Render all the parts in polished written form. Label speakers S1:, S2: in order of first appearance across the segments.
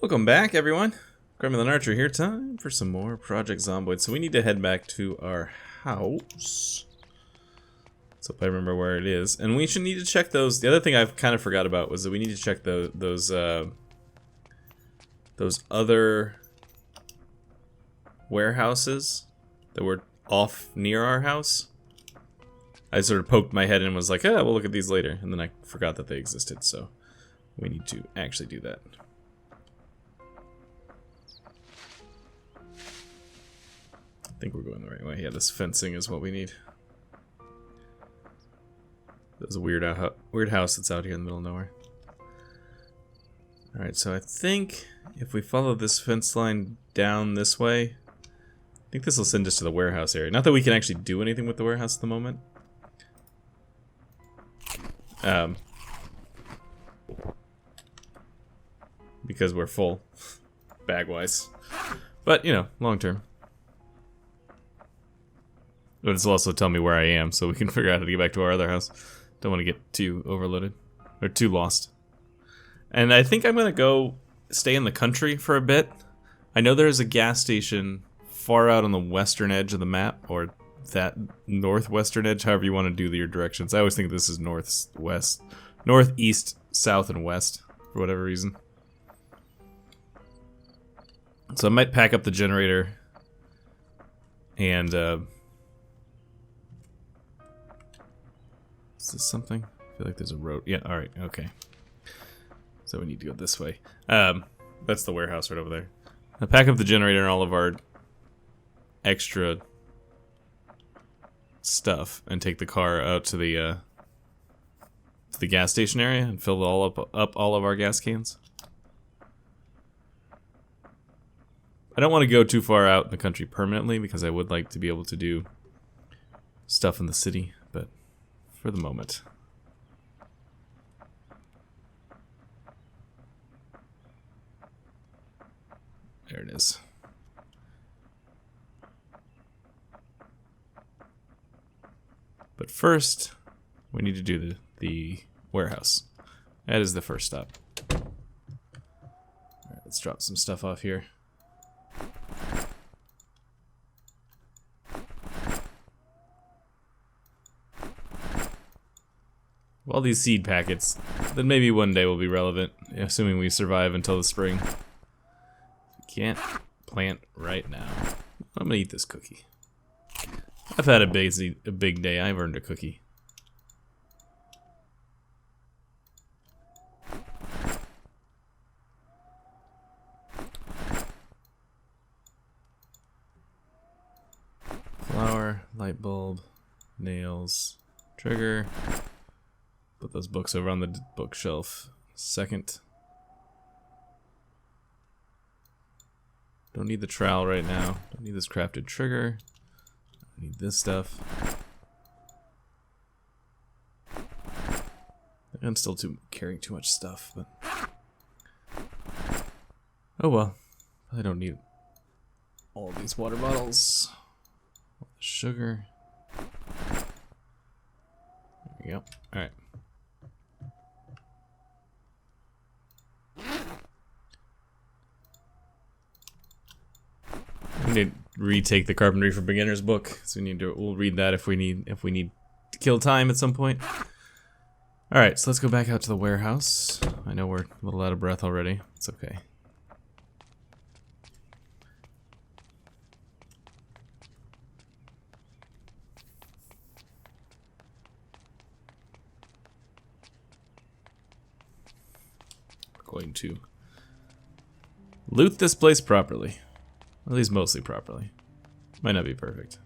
S1: Welcome back, everyone. Gremlin Archer here. Time for some more Project Zomboid. So we need to head back to our house. Let's hope I remember where it is. And we should need to check those. The other thing I've kind of forgot about was that we need to check those other warehouses that were off near our house. I sort of poked my head in and was like, we'll look at these later. And then I forgot that they existed, so we need to actually do that. I think we're going the right way. Yeah, this fencing is what we need. There's a weird house that's out here in the middle of nowhere. Alright, so I think if we follow this fence line down this way, I think this will send us to the warehouse area. Not that we can actually do anything with the warehouse at the moment. Because we're full, bag-wise. But, you know, long term. But this will also tell me where I am, so we can figure out how to get back to our other house. Don't want to get too overloaded. Or too lost. And I think I'm going to go stay in the country for a bit. I know there's a gas station far out on the western edge of the map, or that northwestern edge, however you want to do your directions. I always think this is northwest, northeast, south, and west, for whatever reason. So I might pack up the generator and is this something? I feel like there's a road. Yeah, alright, okay. So we need to go this way. That's the warehouse right over there. I'll pack up the generator and all of our extra stuff and take the car out to the gas station area and fill up all of our gas cans. I don't want to go too far out in the country permanently because I would like to be able to do stuff in the city, but for the moment. There it is. But first, we need to do the warehouse. That is the first stop. Alright, let's drop some stuff off here. All these seed packets, then maybe one day will be relevant, assuming we survive until the spring. We can't plant right now. I'm gonna eat this cookie. I've had a big day. I've earned a cookie. Flower, light bulb, nails, trigger. Put those books over on the bookshelf. Second. Don't need the trowel right now. Don't need this crafted trigger. Don't need this stuff. I'm still carrying too much stuff, but oh well. I don't need all these water bottles. All the sugar. There we go. All right. We need to retake the Carpentry for Beginners book, so we'll read that if we need to kill time at some point. All right, so let's go back out to the warehouse. I know we're a little out of breath already. It's okay. We're going to loot this place properly. At least mostly properly. Might not be perfect.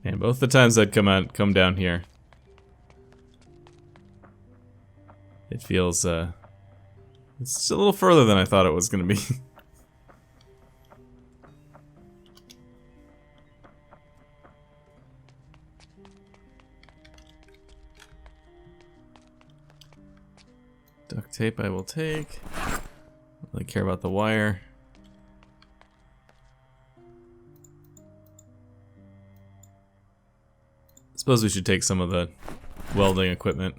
S1: And both the times I'd come down here, it feels it's a little further than I thought it was gonna be. Duct tape I will take. Don't really care about the wire. Suppose we should take some of the welding equipment.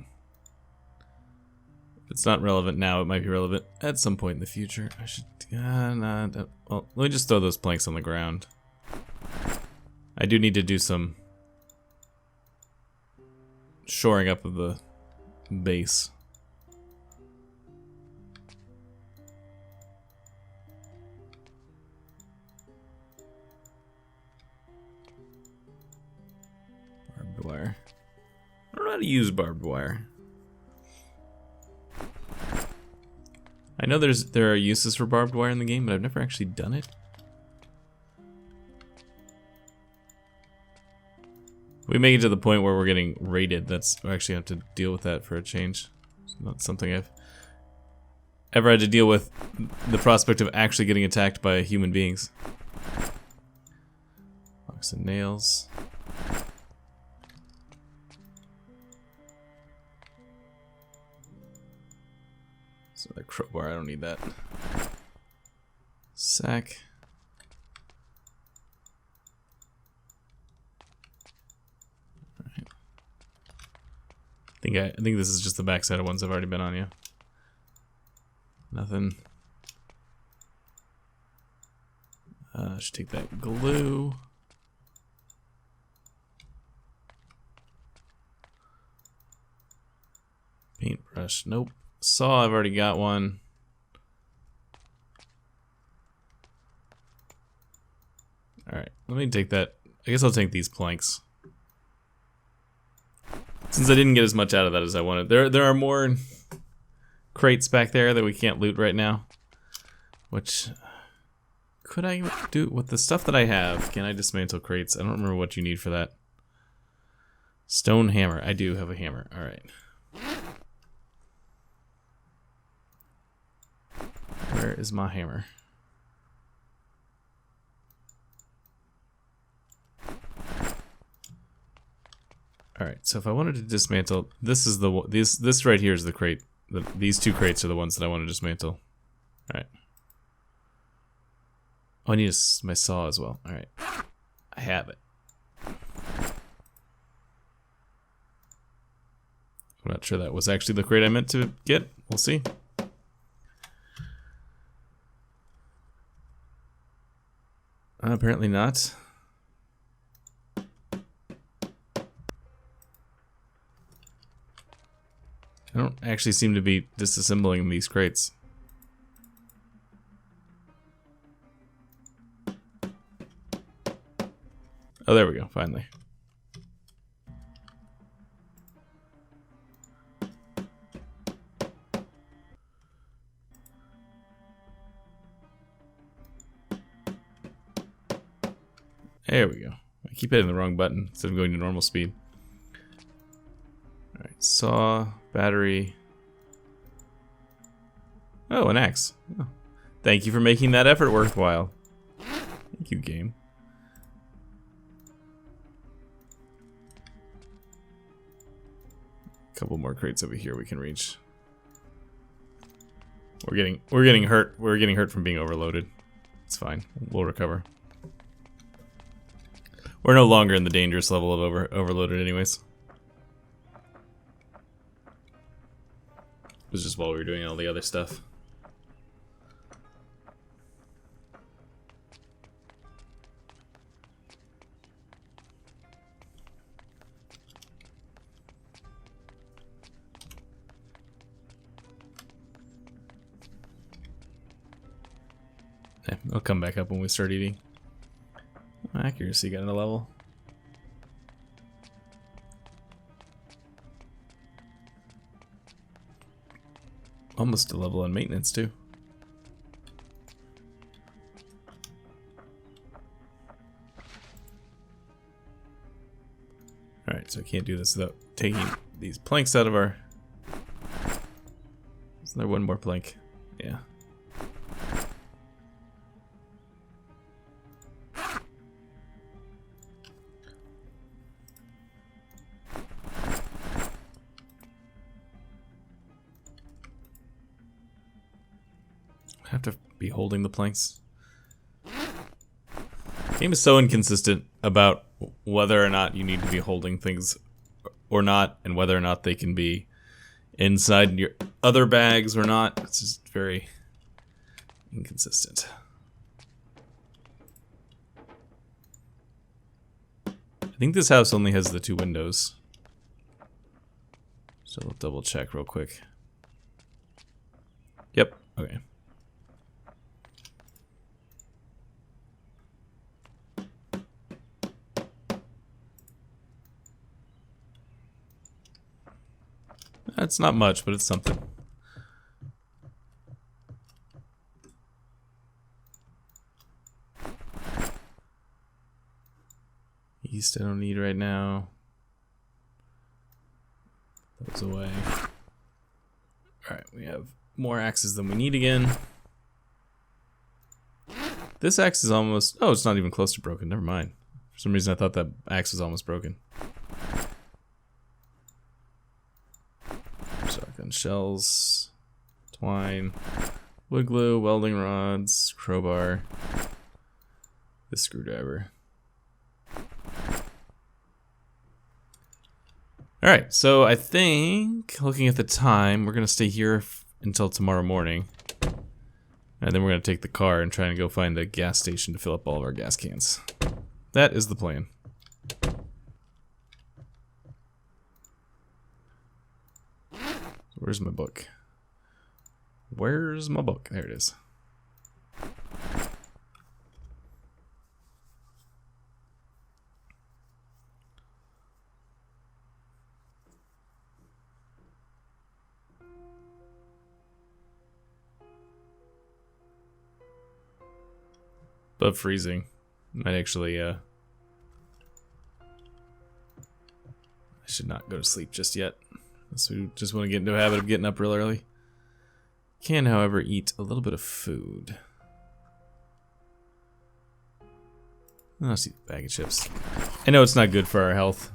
S1: If it's not relevant now, it might be relevant at some point in the future. I should... well, let me just throw those planks on the ground. I do need to do some shoring up of the base. Barbed wire. I don't know how to use barbed wire. I know there are uses for barbed wire in the game, but I've never actually done it. We make it to the point where we're getting raided. We actually have to deal with that for a change. It's not something I've ever had to deal with, the prospect of actually getting attacked by human beings. Box of nails. So that crowbar, I don't need that. Sack. Alright. I think this is just the backside of ones I've already been on, yeah. Nothing. Should take that glue. Paintbrush, nope. Saw, I've already got one. Alright, let me take that. I guess I'll take these planks. Since I didn't get as much out of that as I wanted. There are more crates back there that we can't loot right now. Which, could I do with the stuff that I have? Can I dismantle crates? I don't remember what you need for that. Stone hammer. I do have a hammer. Alright. Where is my hammer? Alright, so if I wanted to dismantle, this is the this right here is the crate. These two crates are the ones that I want to dismantle. Alright. Oh, I need my saw as well. Alright. I have it. I'm not sure that was actually the crate I meant to get. We'll see. Apparently not. I don't actually seem to be disassembling these crates. Oh, there we go, finally. There we go. I keep hitting the wrong button instead of going to normal speed. Alright, saw, battery. Oh, an axe. Oh. Thank you for making that effort worthwhile. Thank you, game. A couple more crates over here we can reach. We're getting hurt. We're getting hurt from being overloaded. It's fine. We'll recover. We're no longer in the dangerous level of overloaded anyways. It was just while we were doing all the other stuff. Okay, I'll come back up when we start eating. Accuracy got a level. Almost a level on maintenance too. Alright, so I can't do this without taking these planks out of our... Is there one more plank? Yeah. I have to be holding the planks. The game is so inconsistent about whether or not you need to be holding things or not, and whether or not they can be inside your other bags or not. It's just very inconsistent. I think this house only has the 2 windows. So we'll double check real quick. Yep, okay. That's not much, but it's something. East I don't need right now. Those away. Alright, we have more axes than we need again. This axe is almost... Oh, it's not even close to broken. Never mind. For some reason I thought that axe was almost broken. Shotgun shells, twine, wood glue, welding rods, crowbar, this screwdriver. Alright, so I think, looking at the time, we're going to stay here until tomorrow morning. And then we're going to take the car and try and go find a gas station to fill up all of our gas cans. That is the plan. Where's my book? Where's my book? There it is. Above freezing. Might actually, I should not go to sleep just yet. So we just want to get into a habit of getting up real early. Can, however, eat a little bit of food. Oh, see, bag of chips. I know it's not good for our health,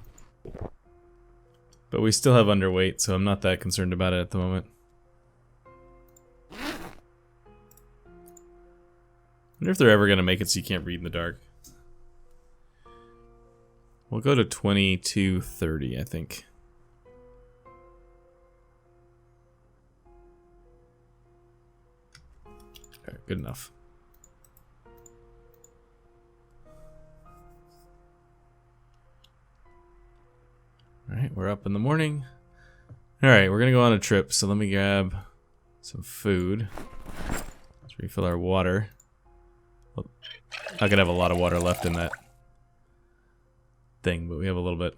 S1: but we still have underweight, so I'm not that concerned about it at the moment. I wonder if they're ever going to make it so you can't read in the dark. We'll go to 22:30, I think. Alright, good enough. Alright, we're up in the morning. Alright, we're gonna go on a trip, so let me grab some food. Let's refill our water. Well, not gonna have a lot of water left in that thing, but we have a little bit.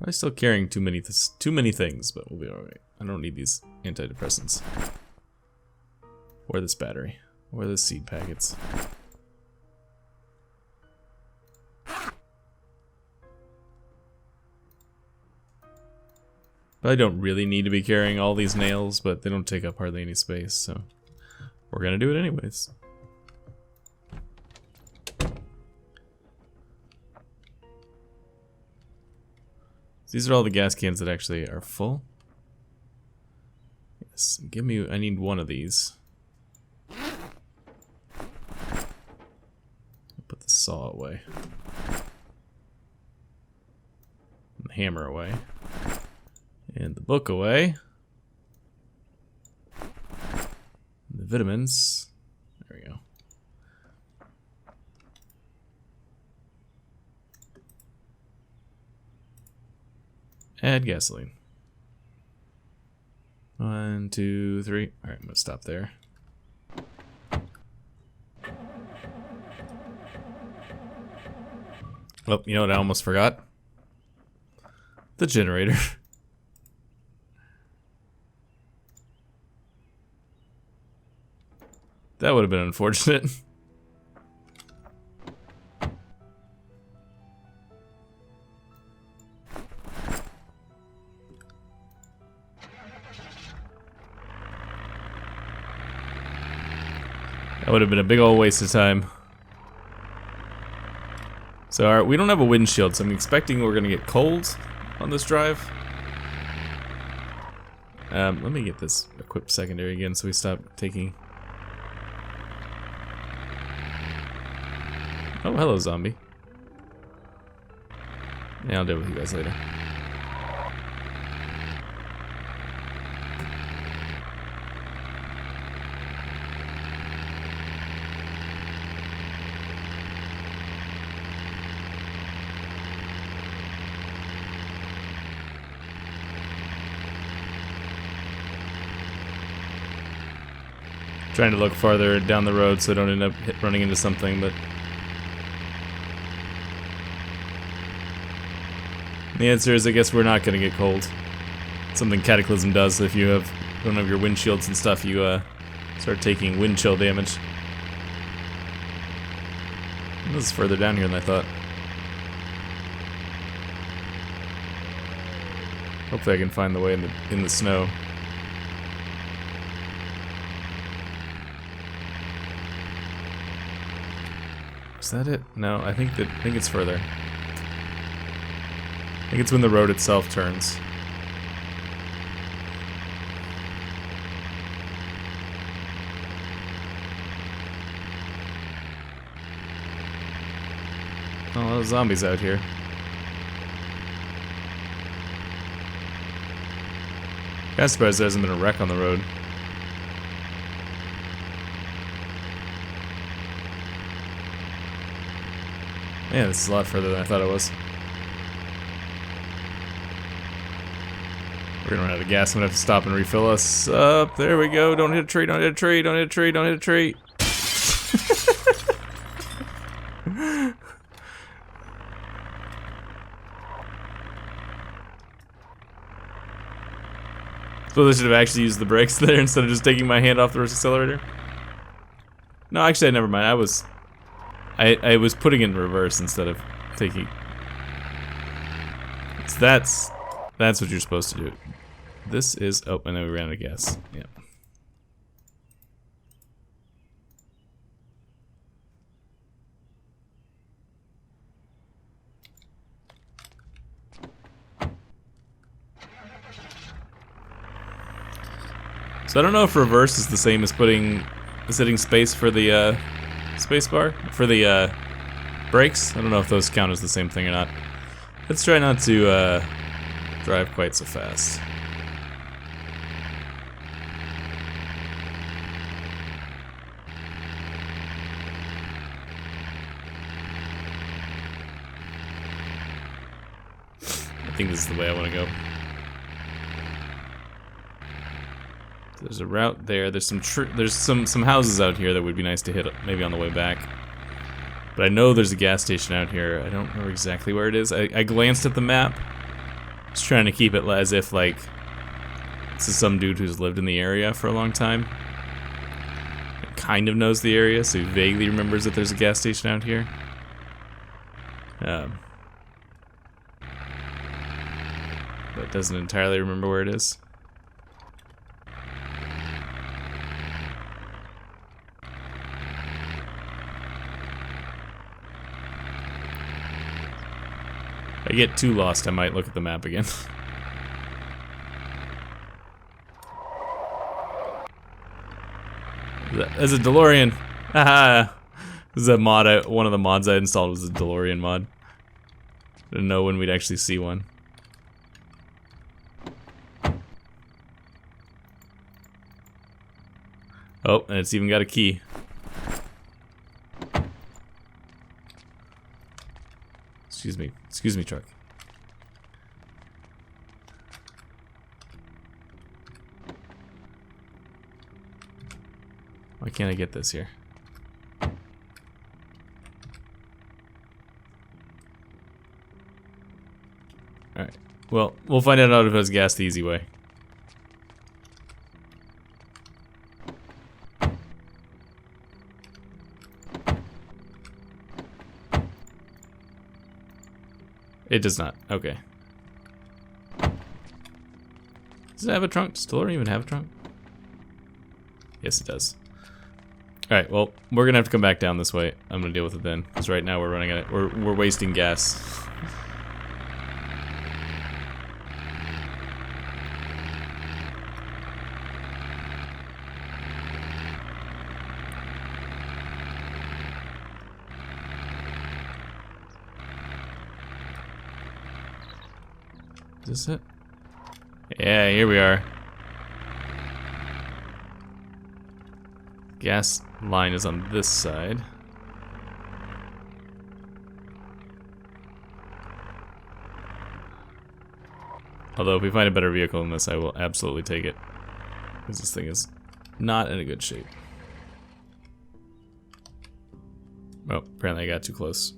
S1: I'm still carrying too many things, but we'll be alright. I don't need these antidepressants. Or this battery. Or the seed packets. But I don't really need to be carrying all these nails, but they don't take up hardly any space, so we're gonna do it anyways. These are all the gas cans that actually are full. Yes, give me, I need one of these. Put the saw away. And the hammer away. And the book away. And the vitamins. There we go. Add gasoline. 1, 2, 3. Alright, I'm gonna stop there. Oh, you know what I almost forgot? The generator. That would have been unfortunate. That would have been a big old waste of time. So, alright, we don't have a windshield, so I'm expecting we're gonna get cold on this drive. Let me get this equipped secondary again so we stop taking... Oh, hello, zombie. Yeah, I'll deal with you guys later. Trying to look farther down the road so I don't end up running into something, but... The answer is, I guess we're not going to get cold. Something Cataclysm does. If you don't have your windshields and stuff, you start taking wind chill damage. This is further down here than I thought. Hopefully I can find the way in the snow. Is that it? No, I think it's further. I think it's when the road itself turns. Oh, there's zombies out here. I'm surprised there hasn't been a wreck on the road. Yeah, this is a lot further than I thought it was. We're gonna run out of gas. I'm gonna have to stop and refill us up. There we go. Don't hit a tree, don't hit a tree, don't hit a tree, don't hit a tree. So I should have actually used the brakes there instead of just taking my hand off the accelerator. No, actually, never mind. I was putting it in reverse instead of taking. So that's what you're supposed to do. This is... Oh, and then we ran out of gas. Yeah. So I don't know if reverse is the same as hitting space for the space bar for the brakes. I don't know if those count as the same thing or not. Let's try not to drive quite so fast. I think this is the way I want to go. There's a route there. There's some houses out here that would be nice to hit maybe on the way back. But I know there's a gas station out here. I don't know exactly where it is. I glanced at the map. Just trying to keep it as if like this is some dude who's lived in the area for a long time. Kind of knows the area, so he vaguely remembers that there's a gas station out here. But doesn't entirely remember where it is. If I get too lost, I might look at the map again. As a DeLorean. Haha. This is a mod. One of the mods I installed was a DeLorean mod. Didn't know when we'd actually see one. Oh, and it's even got a key. Excuse me, truck. Why can't I get this here? Alright, well, we'll find out if it has gas the easy way. It does not. Okay. Does it have a trunk? Does DeLorean even have a trunk? Yes, it does. Alright, well, we're gonna have to come back down this way. I'm gonna deal with it then. Because right now we're running out. We're wasting gas. this it? Yeah, here we are. Gas line is on this side. Although if we find a better vehicle than this, I will absolutely take it. Because this thing is not in a good shape. Oh, apparently I got too close.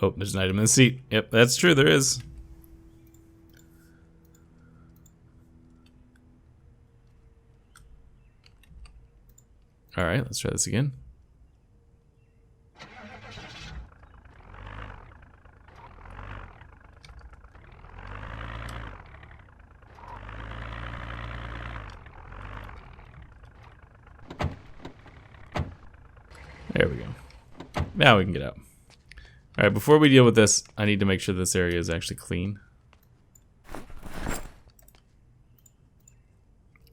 S1: Oh, there's an item in the seat. Yep, that's true, there is. Alright, let's try this again. There we go. Now we can get out. Alright, before we deal with this, I need to make sure this area is actually clean.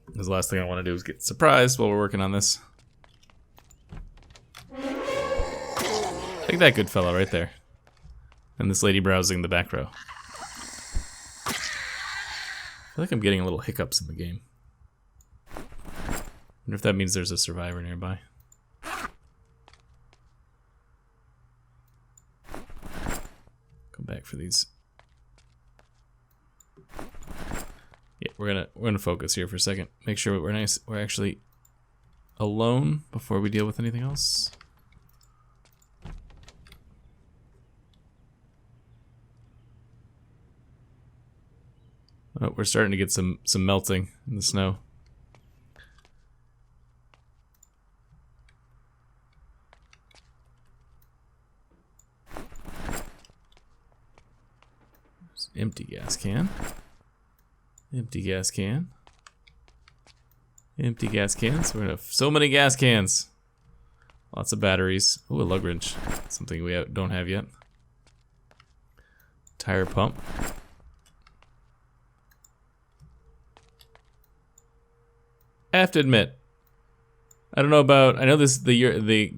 S1: Because the last thing I want to do is get surprised while we're working on this. Take that good fella right there. And this lady browsing the back row. I feel like I'm getting a little hiccups in the game. Wonder if that means there's a survivor nearby. Come back for these. Yeah, we're gonna focus here for a second. Make sure we're actually alone before we deal with anything else. Oh, we're starting to get some melting in the snow. There's an empty gas can. Empty gas can. Empty gas cans. We're gonna have so many gas cans. Lots of batteries. Ooh, a lug wrench. Something we don't have yet. Tire pump. I have to admit, I don't know about. I know this. The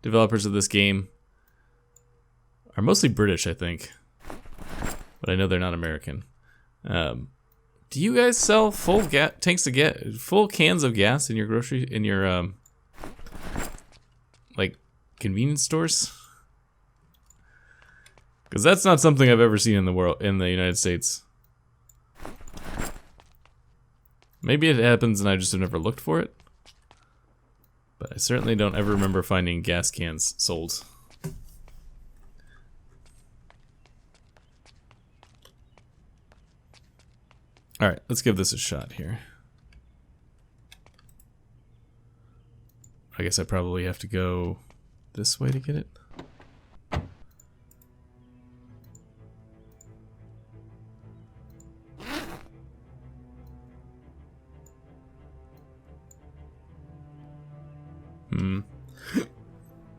S1: developers of this game are mostly British, I think, but I know they're not American. Do you guys sell full full cans of gas in your like convenience stores? Because that's not something I've ever seen in the United States. Maybe it happens and I just have never looked for it. But I certainly don't ever remember finding gas cans sold. Alright, let's give this a shot here. I guess I probably have to go this way to get it.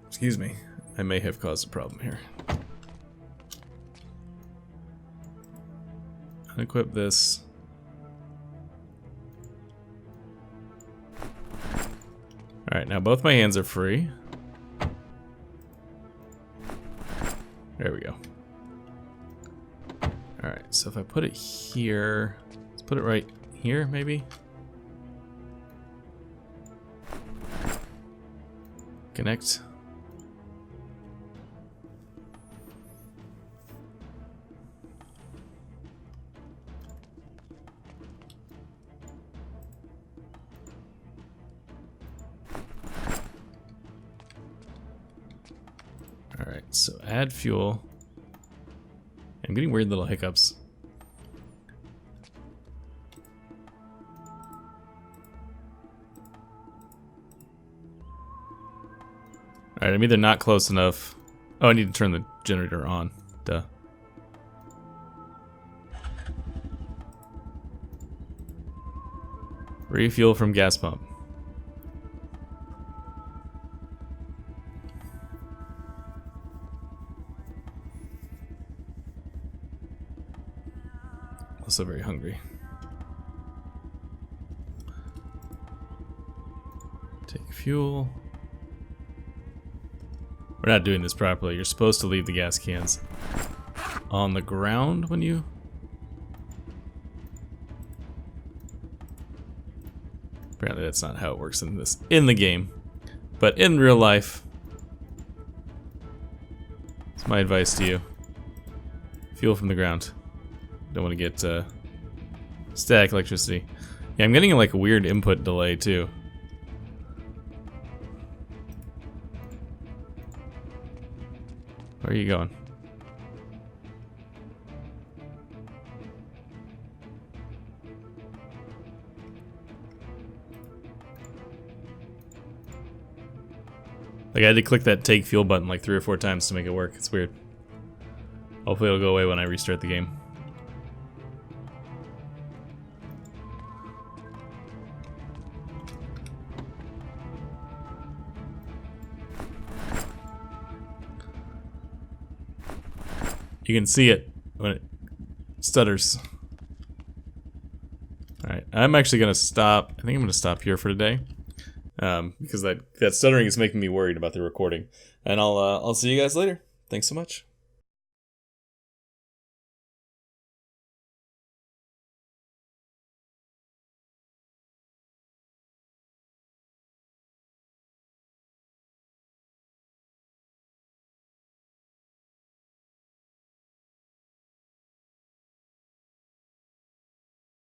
S1: Excuse me. I may have caused a problem here. Unequip this. Alright, now both my hands are free. There we go. Alright, so if I put it here, let's put it right here, maybe? Connect. Alright, so add fuel. I'm getting weird little hiccups. Alright, I'm either not close enough. Oh, I need to turn the generator on. Duh. Refuel from gas pump. Also very hungry. Take fuel. We're not doing this properly. You're supposed to leave the gas cans on the ground when you... Apparently that's not how it works in the game. But in real life, it's my advice to you. Fuel from the ground. Don't want to get static electricity. Yeah, I'm getting like a weird input delay too. Where are you going? Like I had to click that take fuel button like 3 or 4 times to make it work. It's weird. Hopefully it'll go away when I restart the game. You can see it when it stutters. Alright, I'm actually gonna stop. I think I'm gonna stop here for today. Because that stuttering is making me worried about the recording. And I'll see you guys later. Thanks so much.